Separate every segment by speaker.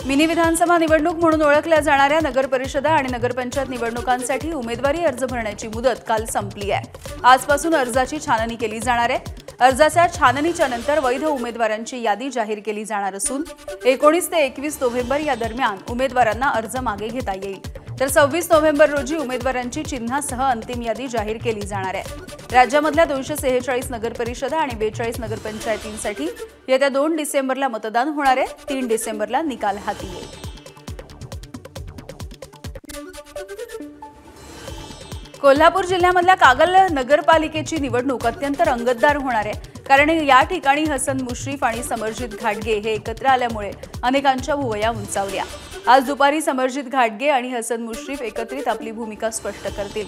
Speaker 1: Mini विधानसभा निवडणूक म्हणून ओळखल्या जाणाऱ्या नगर परिषदा आणि नगरपंचायत निवडणुकांसाठी उमेदवारी अर्ज भरण्याची मुदत काल संपली आहे। आजपासून अर्जाची छाननी केली जाणार आहे। अर्जाच्या छाननीच्या नंतर वैध उमेदवारांची यादी जाहीर केली जाणार असून 19 ते 21 नोव्हेंबर या दरम्यान उमेदवारांना अर्ज मागे घेता येईल। तर 26 नोव्हेंबर रोजी उमेदवारांची चिन्हासह अंतिम यादी जाहीर केली जाणार आहे। राज्यामधल्या 246 नगर परिषदा आणि 42 नगरपंचायतींसाठी येत्या 2 डिसेंबरला मतदान होणार आहे। 3 डिसेंबरला निकाल हाती येईल। कोल्हापूर जिल्ह्यामधल्या कागल नगरपालिकेची निवडणूक अत्यंत रंगतदार होणार आहे, कारण या ठिकाणी हसन मुश्रीफ आणि समरजित घाटगे हे एकत्र आल्यामुळे अनेकांच्या भुवया उंचावल्या। आज दुपारी समरजित घाटगे आणि हसन मुश्रीफ एकत्रित आपली भूमिका स्पष्ट करतील।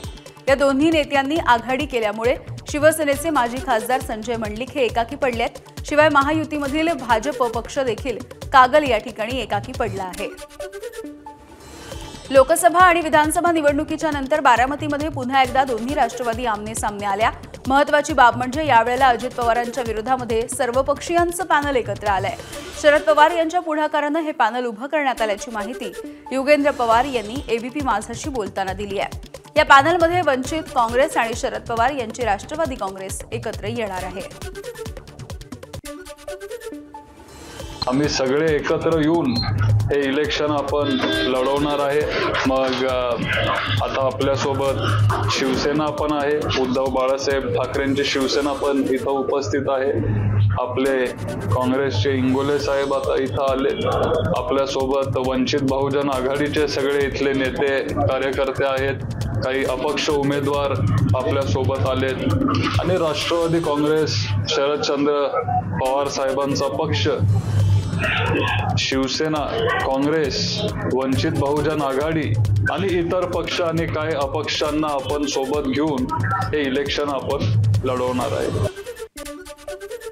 Speaker 1: या दोन्ही नेत्यांनी आघाडी केल्यामुळे शिवसेनेचे माजी खासदार संजय मंडलिक हे एकाकी पडलेत। शिवाय महायुतीमधील भाजप पक्ष देखील कागल या ठिकाणी एकाकी पडला आहे। लोकसभा आणि विधानसभा निवडणुकीच्या नंतर बारामतीमध्ये पुन्हा एकदा दोन्ही राष्ट्रवादी आमने-सामने आल्या। महत्त्वाची बाब म्हणजे यावेळेला अजित पवारांच्या विरोधामध्ये सर्वपक्षीयांचं पॅनल एकत्र आलंय। शरद पवार यांच्या पुढाकाराने हे पॅनल उभं करण्यात आल्याची माहिती योगेंद्र पवार यांनी एबीपी माझाशी बोलताना दिली आहे। या पॅनलमध्ये वंचित, काँग्रेस आणि शरद पवार यांची राष्ट्रवादी काँग्रेस एकत्र येणार आहे।
Speaker 2: आम्ही सगळे एकत्र येऊन हे इलेक्शन आपण लढवणार आहे। मग आता आपल्यासोबत शिवसेना पण आहे, उद्धव बाळासाहेब ठाकरेंची शिवसेना पण इथं उपस्थित आहे। आपले काँग्रेसचे इंगोले साहेब आता इथं आले। आपल्यासोबत वंचित बहुजन आघाडीचे सगळे इथले नेते कार्यकर्ते आहेत। काही अपक्ष उमेदवार आपल्यासोबत आलेत आणि राष्ट्रवादी काँग्रेस, शरदचंद्र पवार साहेबांचा पक्ष, शिवसेना, काँग्रेस, वंचित बहुजन आघाडी आणि इतर पक्ष आणि काही अपक्षांना आपण सोबत घेऊन हे इलेक्शन आपण लढवणार आहे।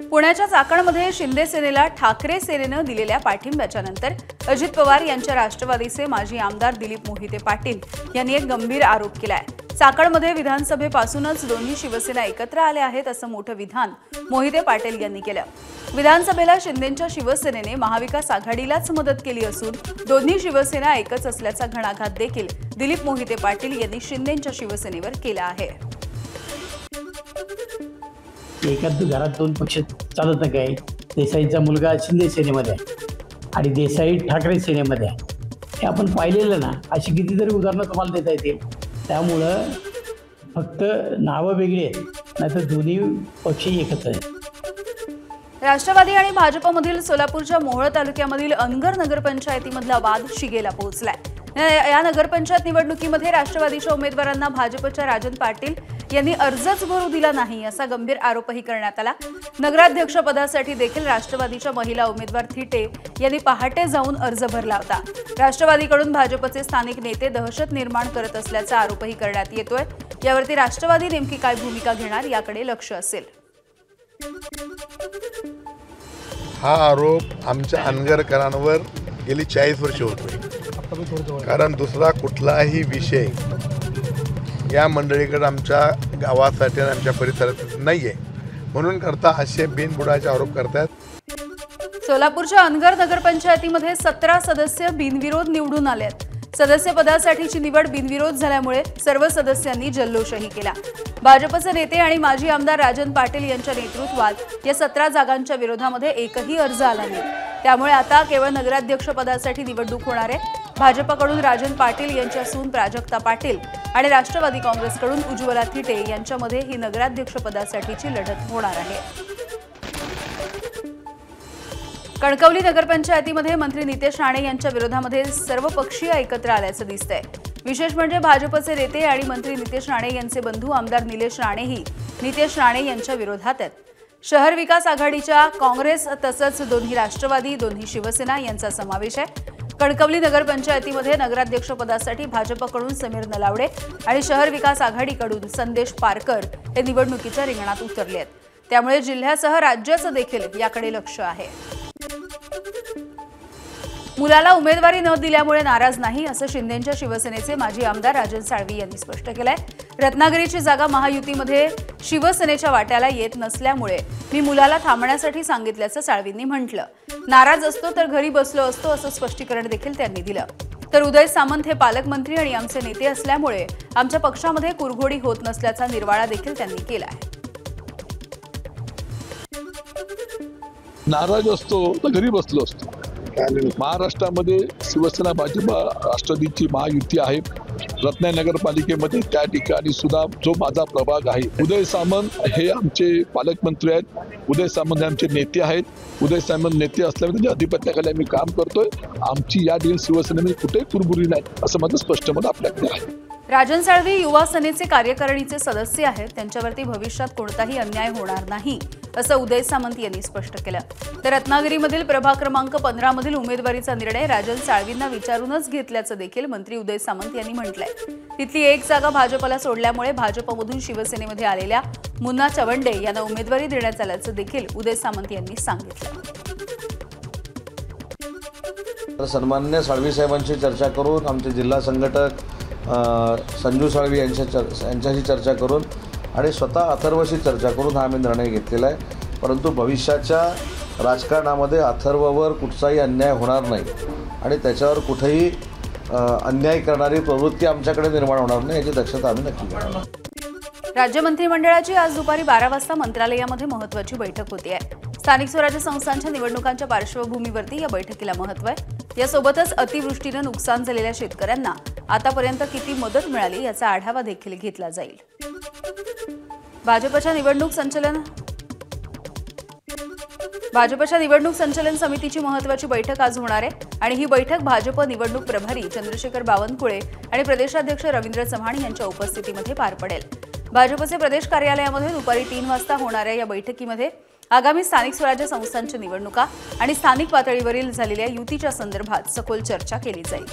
Speaker 1: पुण्याच्या चाकणमध्ये शिंदे सेनेला ठाकरे सेनेनं दिलेल्या पाठिंब्याच्या नंतर अजित पवार यांच्या राष्ट्रवादीचे माजी आमदार दिलीप मोहिते पाटील यांनी एक गंभीर आरोप केलाय। चाकणमध्ये विधानसभेपासूनच दोन्ही शिवसेना एकत्र आल्या आहेत असं मोठं विधान मोहिते पाटील यांनी केलं। विधानसभेला शिंदेंच्या शिवसेनेने महाविकास आघाडीलाच मदत केली असून दोन्ही शिवसेना एकच असल्याचा घणाघात देखील दिलीप मोहिते पाटील यांनी शिंदेंच्या शिवसेनेवर केला आहे।
Speaker 3: एकाच घरात दोन पक्ष चालत नाही काय? देसाईंचा मुलगा शिंदे सेनेमध्ये आहे आणि देसाई ठाकरे सेनेमध्ये आहे। हे आपण पाहिलेलं ना, अशी कितीतरी उदाहरणं तुम्हाला देता येतील। त्यामुळं फक्त नावं वेगळी आहेत, नाहीतर दोन्ही पक्ष एकच आहेत।
Speaker 1: राष्ट्रवादी आणि भाजपमधील सोलापूरच्या मोहोळ तालुक्यामधील अनगर नगरपंचायतीमधला वाद शिगेला पोहोचलाय। या नगरपंचायत निवडणुकीमध्ये राष्ट्रवादीच्या उमेदवारांना भाजपच्या राजन पाटील यांनी अर्जच भरू दिला नाही असा गंभीर आरोपही करण्यात आला। नगराध्यक्ष पदासाठी देखील राष्ट्रवादीच्या महिला उमेदवार थिटे यांनी पहाटे जाऊन अर्ज भरला होता। राष्ट्रवादीकडून भाजपचे स्थानिक नेते दहशत निर्माण करत असल्याचा आरोपही करण्यात येतोय। यावरती राष्ट्रवादी नेमकी काय भूमिका घेणार याकडे लक्ष असेल।
Speaker 4: हा आरोप आमच्या अनगरकरांवर गेली 40 वर्ष होतोय, कारण दुसरा कुठलाही विषय या मंडळीकडे आमच्या गावासाठी आणि आमच्या परिसरात नाहीये, म्हणून करता असे बिनबुडाचे आरोप करतात।
Speaker 1: सोलापूरच्या अनगर नगरपंचायतीमध्ये 17 सदस्य बिनविरोध निवडून आलेत। सदस्य पदासाठीची निवड बिनविरोध झाल्यामुळे सर्व सदस्यांनी जल्लोषही केला। भाजपचे नेते आणि माजी आमदार राजन पाटील यांच्या नेतृत्वात या 17 जागांच्या विरोधामध्ये एकही अर्ज आला नाही। त्यामुळे आता केवळ नगराध्यक्ष पदासाठी निवडणूक होणार आहे। भाजपकडून राजन पाटील यांच्या सून प्राजक्ता पाटील आणि राष्ट्रवादी काँग्रेसकडून उज्ज्वला थिटे यांच्यामध्ये ही नगराध्यक्ष पदासाठीची लढत होणार आहे। कणकवली नगरपंचायतीमध्ये मंत्री नितेश राणे यांच्या विरोधामध्ये सर्व पक्षीय एकत्र आल्याचं दिसतंय। विशेष म्हणजे भाजपचे नेते आणि मंत्री नितेश राणे यांचे बंधू आमदार निलेश राणेही नितेश राणे यांच्या विरोधात आहेत। शहर विकास आघाडीच्या काँग्रेस तसंच दोन्ही राष्ट्रवादी, दोन्ही शिवसेना यांचा समावेश आहे। कणकवली नगरपंचायतीमध्ये नगराध्यक्ष पदासाठी भाजपकडून समीर नलावडे आणि शहर विकास आघाडीकडून संदेश पारकर हे निवडणुकीच्या रिंगणात उतरले आहेत। त्यामुळे जिल्ह्यासह राज्याचं देखील याकडे लक्ष आहे। मुलाला उमेदवारी न दिल्यामुळे नाराज नाही असं शिंदेंच्या शिवसेनेचे माजी आमदार राजन साळवी यांनी स्पष्ट केलंय। रत्नागिरीची जागा महायुतीमध्ये शिवसेनेच्या वाट्याला येत नसल्यामुळे मी मुलाला थांबण्यासाठी सांगितल्याचं साळवींनी म्हटलं. नाराज असतो तर घरी बसलो असतो असं स्पष्टीकरण देखील त्यांनी दिलं. तर उदय सामंत हे पालकमंत्री आणि आमचे नेते असल्यामुळे आमच्या पक्षामध्ये कुरघोडी होत नसल्याचा निर्वाळा देखील त्यांनी केला आहे.
Speaker 5: नाराज असतो तर घरी बसलो असतो. महाराष्ट्रामध्ये शिवसेना भाजपा राष्ट्रवादीची महायुती आहे. रत्नागिरी नगरपालिकेमध्ये त्या ठिकाणी सुद्धा जो माझा प्रभाग आहे, उदय सामंत हे आमचे पालकमंत्री आहेत. उदय सामंत हे आमचे नेते आहेत. उदय सामंत नेते असल्यामुळे त्यांच्या अधिपत्याखाली आम्ही काम करतोय. आमची या ठिकाणी शिवसेनेमध्ये कुठेही कुरबुरी नाही असं माझं स्पष्ट मत आपल्याकडे आहे.
Speaker 1: राजन साळवी युवा सेनेचे कार्यकारिणीचे सदस्य आहेत. त्यांच्यावरती भविष्यात कोणताही अन्याय होणार नाही असं उदय सामंत यांनी स्पष्ट केलं. तर रत्नागिरीमधील प्रभाग क्रमांक 15 मधील उमेदवारीचा निर्णय राजन साळवींना विचारूनच घेतल्याचं देखील मंत्री उदय सामंत यांनी म्हटलंय. तिथली एक जागा भाजपला सोडल्यामुळे भाजपमधून शिवसेनेमध्ये आलेल्या मुन्ना चवंडे यांना उमेदवारी देण्यात आल्याचं देखील उदय सामंत यांनी सांगितलं.
Speaker 6: तर सन्माननीय साळवी साहेबांशी चर्चा करून आमचे जिल्हा संघटक संजू साळवी यांच्याशी चर्चा करून आणि स्वतः अथर्वशी चर्चा करून हा आम्ही निर्णय घेतलेला आहे. परंतु भविष्याच्या राजकारणामध्ये अथर्ववर कुठचाही अन्याय होणार नाही आणि त्याच्यावर कुठेही अन्याय करणारी प्रवृत्ती आमच्याकडे निर्माण होणार नाही याची दक्षता आम्ही नक्की घेणार.
Speaker 1: राज्य मंत्रिमंडळाची आज दुपारी 12 वाजता मंत्रालयामध्ये महत्त्वाची बैठक होती आहे. स्थानिक स्वराज्य संस्थांच्या निवडणुकांच्या पार्श्वभूमीवरती या बैठकीला महत्त्व आहे. यासोबतच अतिवृष्टीनं नुकसान झालेल्या शेतकऱ्यांना आतापर्यंत किती मदत मिळाली याचा आढावा देखील घेतला जाईल. भाजपच्या निवडणूक संचलन समितीची महत्त्वाची बैठक आज होणार आहे आणि ही बैठक भाजप निवडणूक प्रभारी चंद्रशेखर बावनकुळे आणि प्रदेशाध्यक्ष रवींद्र चव्हाण यांच्या उपस्थितीमध्ये पार पडेल. भाजपचे प्रदेश कार्यालयामध्ये दुपारी 3 वाजता होणाऱ्या या बैठकीमध्ये आगामी स्थानिक स्वराज्य संस्थांच्या निवडणुका आणि स्थानिक पातळीवरील झालेल्या युतीच्या संदर्भात सखोल चर्चा केली जाईल.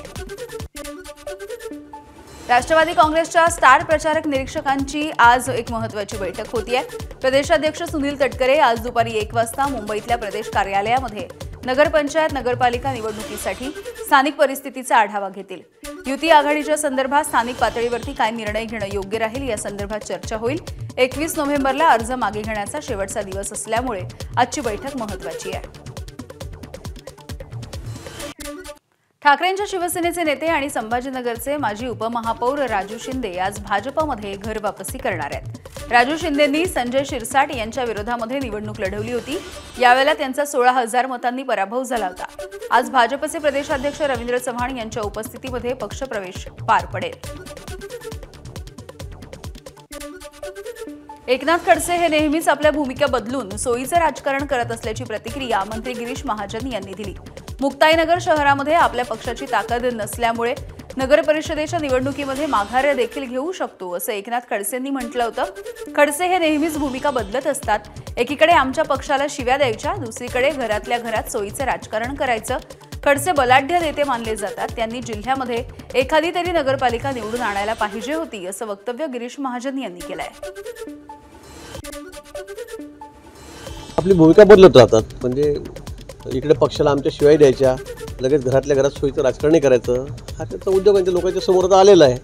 Speaker 1: राष्ट्रवादी काँग्रेसच्या स्टार प्रचारक निरीक्षकांची आज एक महत्त्वाची बैठक होतीये. प्रदेशाध्यक्ष सुनील तटकरे आज दुपारी 1 वाजता मुंबईतल्या प्रदेश कार्यालयामध्ये नगरपंचायत नगरपालिका निवडणुकीसाठी स्थानिक परिस्थितीचा आढावा घेतील. युती आघाडीच्या संदर्भात स्थानिक पातळीवरती काय निर्णय घेणं योग्य राहील या संदर्भात चर्चा होईल. 21 नोव्हेंबरला अर्ज मागे घेण्याचा शेवटचा दिवस असल्यामुळे आजची बैठक महत्त्वाची आहे. ठाकरेंच्या शिवसेनेचे नेते आणि संभाजीनगरचे माजी उपमहापौर राजू शिंदे आज भाजपमध्ये घर वापसी करणार आहेत. राजू शिंदेंनी संजय शिरसाट यांच्या विरोधामध्ये निवडणूक लढवली होती. यावेळेला त्यांचा 16,000 मतांनी पराभव झाला होता. आज भाजपचे प्रदेशाध्यक्ष रवींद्र चव्हाण यांच्या उपस्थितीमध्ये पक्षप्रवेश पार पडेल. एकनाथ खडसे हे नेहमीच आपल्या भूमिका बदलून सोयीचं राजकारण करत असल्याची प्रतिक्रिया मंत्री गिरीश महाजन यांनी दिली. मुक्ताईनगर शहरामध्ये आपल्या पक्षाची ताकद नसल्यामुळे नगर परिषदेच्या निवडणुकीमध्ये माघार देखील घेऊ शकतो असं एकनाथ खडसेंनी म्हटलं होतं. खडसे हे नेहमीच भूमिका बदलत असतात. एकीकडे आमच्या पक्षाला शिव्या द्यायच्या, दुसरीकडे घरातल्या घरात सोयीचं राजकारण करायचं. खडसे बलाढ्य नेते मानले जातात. त्यांनी जिल्ह्यामध्ये एखादी तरी नगरपालिका निवडून आणायला पाहिजे होती असं वक्तव्य गिरीश महाजन यांनी केलंय.
Speaker 7: आपली भूमिका बदलत राहतात. म्हणजे इकडे पक्षाला आमच्या शिवाय द्यायच्या, लगेच घरातल्या घरात सोयीचं राजकारण करायचं, हा त्याचा उद्योग लोकांच्या समोर आता आलेला आहे.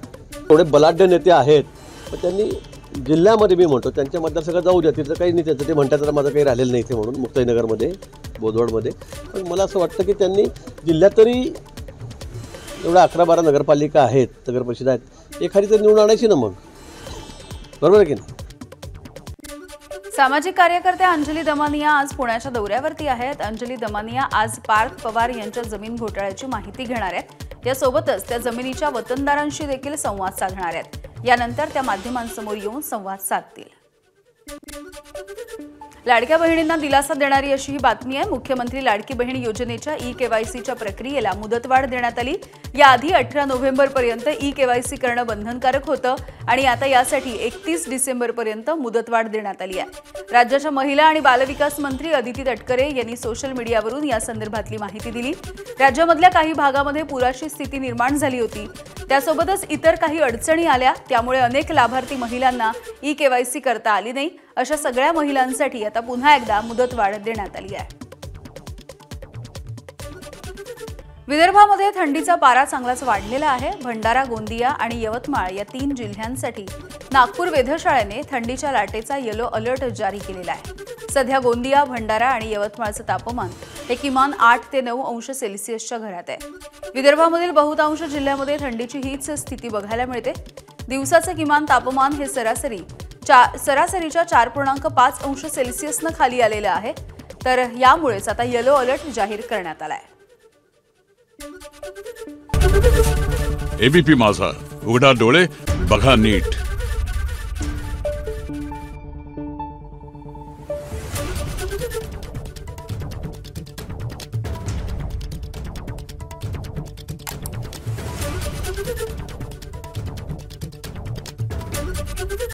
Speaker 7: थोडे बलाढ्य नेते आहेत, पण त्यांनी जिल्ह्यामध्ये मी म्हणतो त्यांच्या मतदारसंघात जाऊ द्या. तिथं काही नाही, त्याचं ते म्हणतात तर माझं काही राहिलेलं नाही इथे म्हणून मुक्ताईनगरमध्ये बोदवडमध्ये. पण मला असं वाटतं की त्यांनी जिल्ह्यात तरी एवढ्या 11-12 नगरपालिका आहेत, नगरपरिषद आहेत, एखादी तरी निवडून आणायची ना मग, बरोबर आहे की नाही.
Speaker 1: सामाजिक कार्यकर्त्या अंजली दमानिया आज पुण्याच्या दौऱ्यावरती आहेत. अंजली दमानिया आज पार्थ पवार यांच्या जमीन घोटाळ्याची माहिती घेणार आहेत. यासोबतच त्या जमिनीच्या वतनदारांशी देखील संवाद साधणार आहेत. यानंतर त्या माध्यमांसमोर येऊन संवाद साधतील. लाडक्या बहिणींना दिलासा देणारी अशी ही बातमी आहे. मुख्यमंत्री लाडकी बहीण योजनेच्या ई-केवायसीच्या प्रक्रियेला मुदतवाढ देण्यात आली. याआधी 18 नोव्हेंबरपर्यंत ई-केवायसी करणं बंधनकारक होतं आणि आता यासाठी 31 डिसेंबरपर्यंत मुदतवाढ देण्यात आली आहे. राज्याच्या महिला आणि बालविकास मंत्री अदिती तटकरे यांनी सोशल मीडियावरून या संदर्भातली माहिती दिली. राज्यामधल्या काही भागामध्ये पुराची स्थिती निर्माण झाली होती. त्यासोबतच इतर काही अडचणी आल्या, त्यामुळे अनेक लाभार्थी महिलांना ई-केवायसी करता आली नाही. अशा सगळ्या महिलांसाठी आता पुन्हा एकदा मुदतवाढ देण्यात आली आहे. विदर्भामध्ये थंडीचा पारा चांगलाच वाढलेला आहे. भंडारा, गोंदिया आणि यवतमाळ या 3 जिल्ह्यांसाठी नागपूर वेधशाळेने थंडीच्या लाटेचा येलो अलर्ट जारी केलेला आहे। सध्या गोंदिया, भंडारा आणि यवतमाळचं तापमान हे किमान 8 ते 9 अंश सेल्सिअसच्या घरात आहे। विदर्भामधील बहुतांश जिल्ह्यामध्ये थंडीची हीच स्थिती बघायला मिळते। दिवसाचे किमान तापमान हे सरासरीच्या 4.5 अंश सेल्सिअसनं खाली आलेलं आहे। तर यामुळेच आता येलो अलर्ट जाहीर करण्यात आलाय।
Speaker 8: एबीपी माझा, उघडा डोळे बघा नीट।